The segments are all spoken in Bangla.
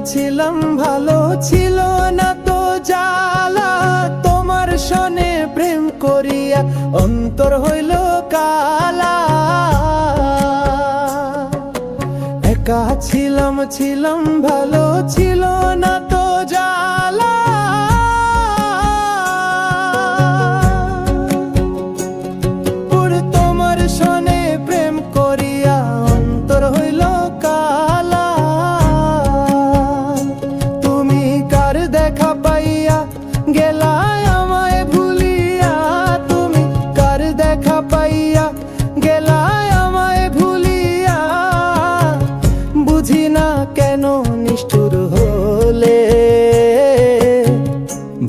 ছিলাম ভালো, ছিল না তো জ্বালা। তোমার সনে প্রেম করিয়া অন্তর হইল কালা। একা ছিলাম ভালো, ছিল না তো জ্বালা। তোমার সনে প্রেম করিয়া অন্তর হইল কালা। তুমি কার দেখা পাইয়া গেলায় আমায় ভুলিয়া। তুমি কার দেখা পাইয়া গেলায় আমায় ভুলিয়া। বুঝি না কেন নিষ্ঠুর হলে,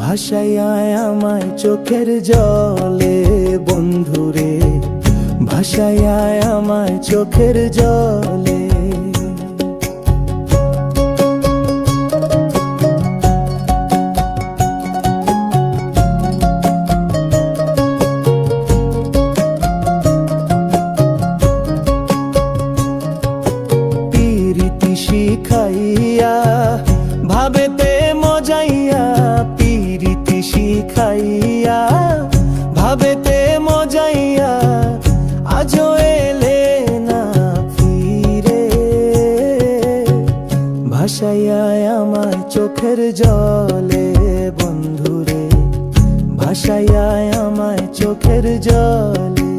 ভাসাইয়া আমায় চোখের জলে। বন্ধুরে ভাসাইয়া আমায় চোখের জলে। পিরিতি শিখাইয়া ভাবেতে মজাইয়া। পিরিতি শিখাইয়া ভাবেতে মজাইয়া। আজও এলে না ফিরে, ভাসাইয়া আমায় চোখের জলে। বন্ধুরে ভাসাইয়া আমায় চোখের জলে।